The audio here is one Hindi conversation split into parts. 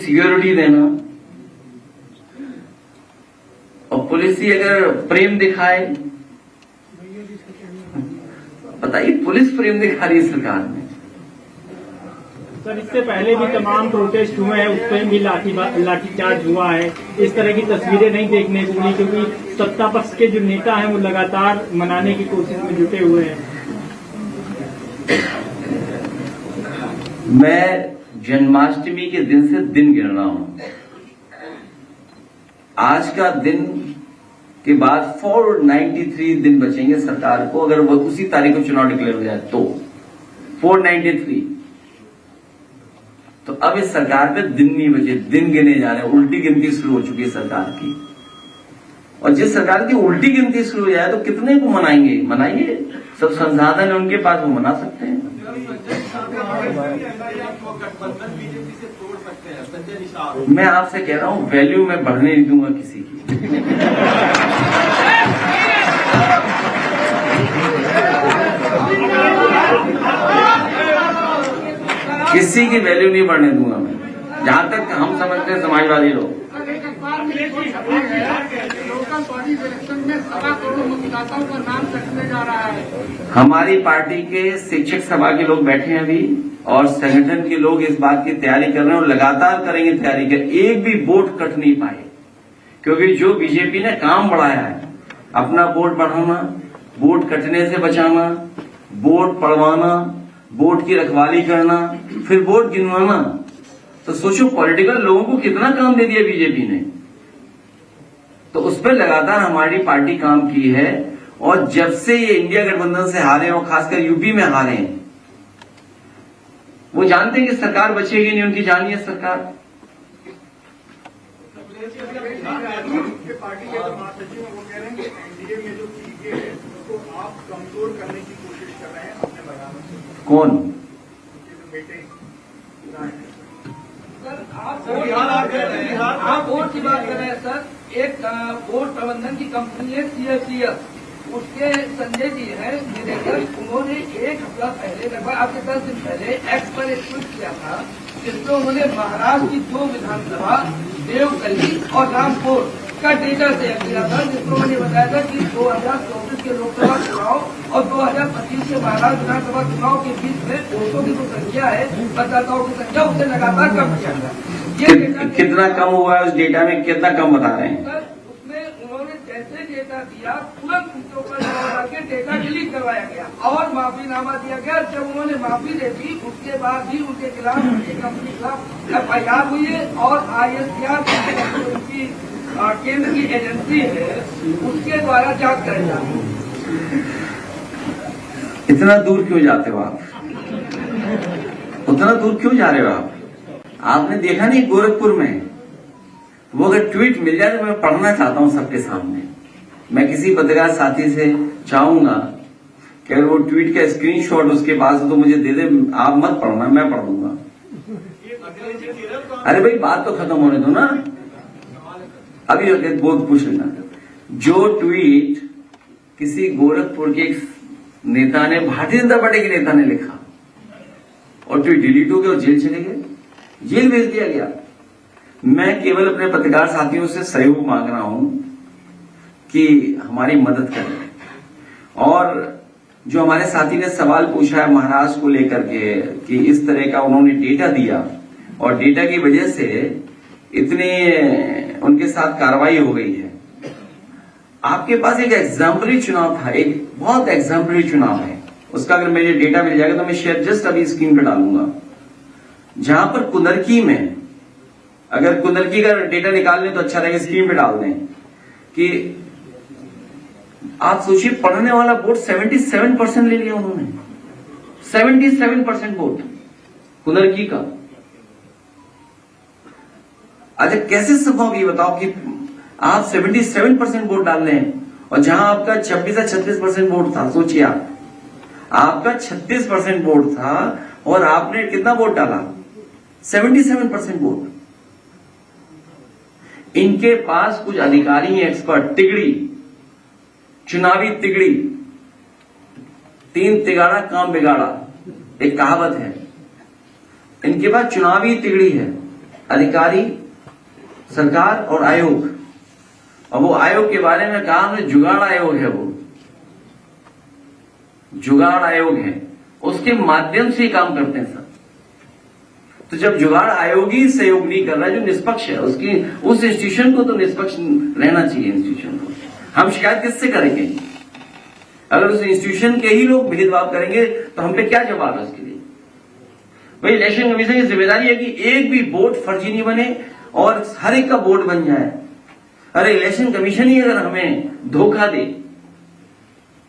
सिक्योरिटी देना और पुलिस ही अगर प्रेम दिखाए, बताइए पुलिस प्रेम दिखा रही है सरकार में। सर इससे पहले भी तमाम प्रोटेस्ट हुए हैं, उस पर भी लाठीचार्ज हुआ है। इस तरह की तस्वीरें नहीं देखने को मिली क्योंकि सत्ता पक्ष के जो नेता हैं वो लगातार मनाने की कोशिश में जुटे हुए हैं। मैं जन्माष्टमी के दिन से दिन गिन रहा हूं। आज का दिन के बाद 493 दिन बचेंगे सरकार को, अगर वो उसी तारीख को चुनाव डिक्लेयर हो जाए तो 493। तो अब इस सरकार पे दिन नहीं बचे, दिन गिने जा रहे हैं। उल्टी गिनती शुरू हो चुकी है सरकार की, और जिस सरकार की उल्टी गिनती शुरू हो जाए तो कितने को मनाएंगे। सब संसाधन है उनके पास, वो मना सकते हैं। मैं आपसे कह रहा हूं, वैल्यू मैं बढ़ने नहीं दूंगा किसी की। किसी की वैल्यू नहीं बढ़ने दूंगा मैं, जहां तक हम समझते हैं समाजवादी लोग। लोकल बॉडी इलेक्शन में 7 करोड़ मतदाताओं का नाम कटने जा रहा है। हमारी पार्टी के शिक्षक सभा के लोग बैठे हैं अभी, और संगठन के लोग इस बात की तैयारी कर रहे हैं और लगातार करेंगे तैयारी कर। एक भी वोट कट नहीं पाए, क्योंकि जो बीजेपी ने काम बढ़ाया है, अपना वोट बढ़ाना, वोट कटने से बचाना, वोट पड़वाना, वोट की रखवाली करना, फिर वोट गिनवाना, तो सोचो पॉलिटिकल लोगों को कितना काम दे दिया बीजेपी ने। तो उस पर लगातार हमारी पार्टी काम की है, और जब से ये इंडिया गठबंधन से हारे और खासकर यूपी में हारे हैं, वो जानते हैं कि सरकार बचेगी नहीं, उनकी जानी है सरकार। पार्टी के जो महासचिव हैं वो कह रहे हैं कि एनडीए में जो सीटें हैं उसको आप कमजोर करने की कोशिश कर रहे हैं अपने बयानों से। कौन? सर आप वोट की बात कर रहे हैं सर। एक वोट प्रबंधन की कंपनी है CFCS, उसके संजय जी हैं निदेशक, उन्होंने एक हफ्ता पहले, लगभग आपके 10 दिन पहले एक्स पर एक ट्वीट किया था, जिसमें उन्होंने महाराष्ट्र की 2 विधानसभा देवगली और रामपुर का डेटा शेयर किया था, जिसमें उन्होंने बताया था कि 2024 के लोकसभा चुनाव और 2025 के महाराष्ट्र विधानसभा चुनाव के बीच में वोटों की जो संख्या है, मतदाताओं की संख्या, उससे लगातार कम किया था। कितना कम हुआ है उस डेटा में? कितना कम बता रहे हैं सर? उसमें उन्होंने जैसे डेटा दिया तुरंत उनके ऊपर डेटा डिलीट करवाया गया और माफीनामा दिया गया। जब उन्होंने माफी दे दी, उसके बाद भी उनके खिलाफ, उनकी कंपनी के खिलाफ FIR हुई है, और ISPR उनकी केंद्र की एजेंसी है, उसके द्वारा जांच कराई जा रही है। इतना दूर क्यों जाते हो आप? उतना दूर क्यों जा रहे हो आप? आपने देखा नहीं गोरखपुर में, वो अगर ट्वीट मिल जाए तो मैं पढ़ना चाहता हूं सबके सामने। मैं किसी पत्रकार साथी से चाहूंगा कि अगर वो ट्वीट का स्क्रीनशॉट उसके पास तो मुझे दे दे, आप मत पढ़ना, मैं पढ़ दूंगा। अरे भाई बात तो खत्म होने दो ना, अभी बहुत पूछ लेना। जो ट्वीट किसी गोरखपुर के नेता ने, भारतीय जनता पार्टी के नेता ने लिखा, और ट्वीट डिलीट हो गया और जेल चले गए, जेल भेज दिया गया। मैं केवल अपने पत्रकार साथियों से सहयोग मांग रहा हूं कि हमारी मदद करें। और जो हमारे साथी ने सवाल पूछा है महाराष्ट्र को लेकर के, कि इस तरह का उन्होंने डेटा दिया और डेटा की वजह से इतने उनके साथ कार्रवाई हो गई है। आपके पास एक एग्जाम्पलरी चुनाव था, एक बहुत एग्जाम्पलरी चुनाव है, उसका अगर मुझे डेटा मिल जाएगा तो मैं शेयर जस्ट अभी स्क्रीन पर डालूंगा। जहां पर कुंदरकी में, अगर कुंदरकी का डेटा निकाल लें तो अच्छा रहेगा, स्क्रीन पे डाल दें कि आप सोचिए, पढ़ने वाला वोट 77% ले लिया उन्होंने, 77% वोट कुंदरकी का। अच्छा कैसे संभव ये बताओ कि आप 77% वोट डाल रहे हैं, और जहां आपका 26 या 36% वोट था। सोचिए आपका 36% वोट था और आपने कितना वोट डाला? 77% वोट। इनके पास कुछ अधिकारी हैं, एक्सपर्ट, तिगड़ी, चुनावी तिगड़ी, 3 तिगाड़ा काम बिगाड़ा, एक कहावत है। इनके पास चुनावी तिगड़ी है, अधिकारी, सरकार और आयोग। और वो आयोग के बारे में कहा हमने, जुगाड़ आयोग है, वो जुगाड़ आयोग है, उसके माध्यम से ही काम करते हैं सब। तो जब जुगाड़ आयोग ही सहयोग नहीं कर रहा है, जो निष्पक्ष है, उसकी उस इंस्टीट्यूशन को तो निष्पक्ष रहना चाहिए। इंस्टीट्यूशन को हम शिकायत किससे करेंगे? अगर उस इंस्टीट्यूशन के ही लोग भेदभाव करेंगे तो हम पे क्या जवाब है उसके लिए? भाई इलेक्शन कमीशन की जिम्मेदारी है कि एक भी वोट फर्जी नहीं बने और हर एक का वोट बन जाए। अरे इलेक्शन कमीशन ही अगर हमें धोखा दे,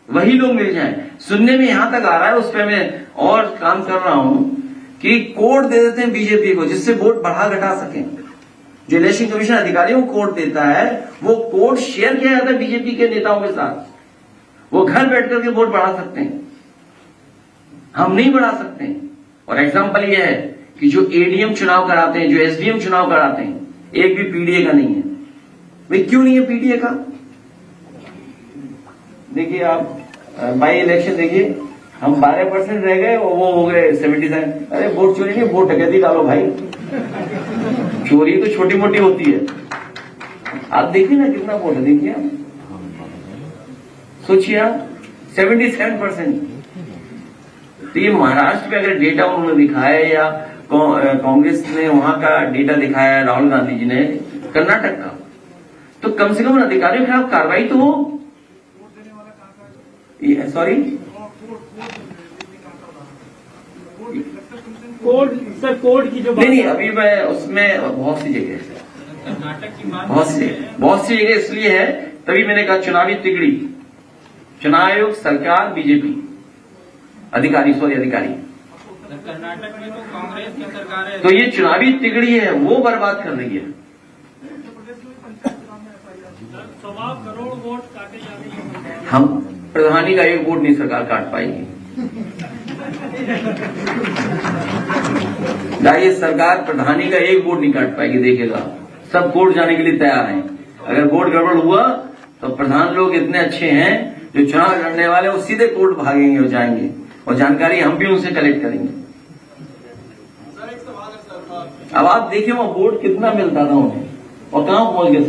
वही लोग मिल जाए। सुनने में यहां तक आ रहा है, उस पर मैं और काम कर रहा हूं कि कोड दे देते हैं बीजेपी को, जिससे वोट बढ़ा घटा सकें। जो इलेक्शन कमीशन अधिकारियों को कोड देता है, वो कोड शेयर किया जाता है बीजेपी के नेताओं के साथ। वो घर बैठ करके वोट बढ़ा सकते हैं, हम नहीं बढ़ा सकते। और एग्जाम्पल यह है कि जो एडीएम चुनाव कराते हैं, जो एसडीएम चुनाव कराते हैं, एक भी पीडीए का नहीं है। भाई क्यों नहीं है पीडीए का? देखिए आप बाई इलेक्शन देखिए, हम 12% रह गए और वो हो गए 77। अरे वोट चोरी नहीं, वोट डकैती डालो भाई। चोरी तो छोटी मोटी होती है, आप देखिए ना कितना वोट है, देखिए आप, सोचिए आप 77%। तो ये महाराष्ट्र में अगर डेटा उन्होंने दिखाया है या कांग्रेस ने वहां का डेटा दिखाया है, राहुल गांधी जी ने कर्नाटक का, तो कम से कम अधिकारियों के खिलाफ कार्रवाई तो हो। सॉरी, कोड सर, कोड की जो नहीं, अभी मैं उसमें बहुत सी जगह कर्नाटक की बात, बहुत सी जगह इसलिए है, तभी मैंने कहा चुनावी तिगड़ी, चुनाव आयोग, सरकार, बीजेपी, अधिकारी। कर्नाटक में तो कांग्रेस की सरकार है, तो ये चुनावी तिगड़ी है, वो बर्बाद कर रही है। 1.25 करोड़ वोट काटे जा रहे हैं। हम प्रधानी का एक वोट नहीं सरकार काट पाएगी। ये सरकार प्रधानी का एक वोट नहीं काट पाएगी, देखेगा। सब कोर्ट जाने के लिए तैयार हैं। अगर वोट गड़बड़ हुआ तो प्रधान लोग इतने अच्छे हैं, जो चुनाव लड़ने वाले वो सीधे कोर्ट भागेंगे और जाएंगे, और जानकारी हम भी उनसे कलेक्ट करेंगे। अब आप देखिए वहां वोट कितना मिलता था उन्हें और कहां पहुंच गए,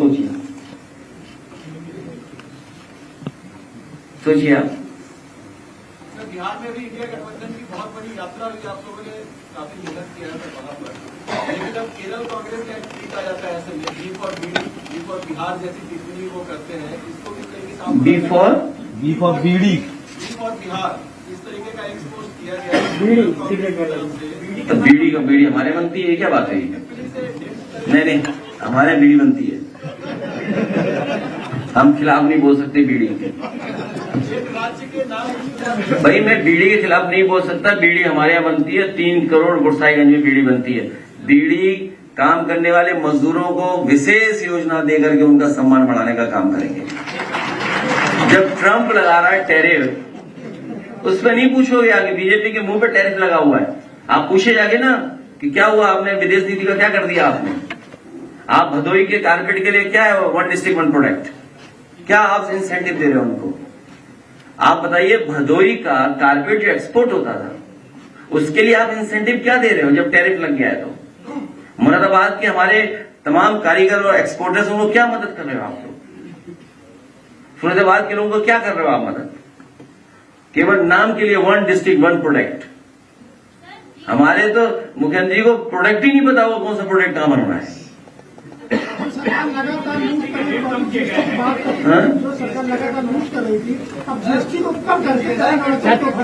सोचिए आप। बिहार में भी इंडिया गठबंधन की बहुत बड़ी यात्रा हुई, आप लोगों ने काफी मेहनत किया है वहां पर, लेकिन अब केरल कांग्रेस का एक ट्वीट आ जाता है ऐसे में, बी फॉर बिहार जैसी टिप्पणी वो करते हैं, इसको किस तरीके से बी फॉर बिहार इस तरीके का एक्सपोज किया गया है। तो बीड़ी हमारे बनती है, क्या बात है? नहीं, हमारे बीड़ी बनती है, हम खिलाफ नहीं बोल सकते बीड़ी के। भाई मैं बीड़ी के खिलाफ नहीं बोल सकता, बीड़ी हमारे यहाँ बनती है, 3 करोड़ गुरसाईगंज में बीड़ी बनती है। बीड़ी काम करने वाले मजदूरों को विशेष योजना देकर के उनका सम्मान बढ़ाने का काम करेंगे। जब ट्रंप लगा रहा है टैरिफ, उस पर नहीं पूछोगे आगे, बीजेपी के मुंह पे टैरिफ लगा हुआ है, आप पूछे जाके ना कि क्या हुआ, आपने विदेश नीति का क्या कर दिया आपने? आप भदोई के कारपेट के लिए क्या है 1 डिस्ट्रिक्ट 1 प्रोडक्ट, क्या आप इंसेंटिव दे रहे हो उनको? आप बताइए, भदोई का कारपेट जो एक्सपोर्ट होता था उसके लिए आप इंसेंटिव क्या दे रहे हो जब टैरिफ लग गया है? तो मुरादाबाद के हमारे तमाम कारीगर और एक्सपोर्टर्स, उनको क्या मदद कर रहे हो आप लोग? फरीदाबाद के लोगों को क्या कर रहे हो आप मदद? केवल नाम के लिए 1 डिस्ट्रिक्ट 1 प्रोडक्ट। हमारे तो मुख्यमंत्री को प्रोडक्ट ही नहीं पता वो कौन सा प्रोडक्ट कहां बन रहा है। सरकार लगातार लूट कर रही थी, अब जीएसटी को कम करके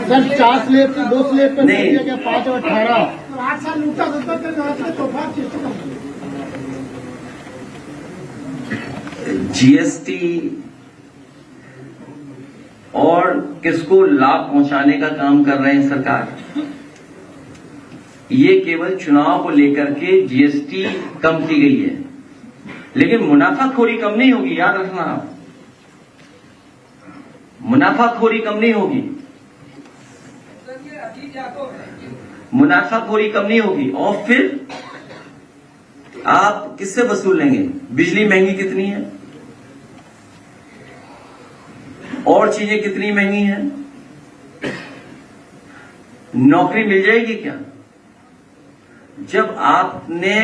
सर 4 स्लेब से 2 स्लेब पे नहीं, 5 और 18 तो 8 साल लूटा तो जीएसटी और किसको लाभ पहुंचाने का काम कर रहे हैं सरकार? ये केवल चुनाव को लेकर के जीएसटी कम की गई है, लेकिन मुनाफाखोरी कम नहीं होगी, याद रखना आप। मुनाफाखोरी कम नहीं होगी, मुनाफाखोरी कम नहीं होगी। और फिर आप किससे वसूल लेंगे? बिजली महंगी कितनी है, और चीजें कितनी महंगी हैं, नौकरी मिल जाएगी क्या? जब आपने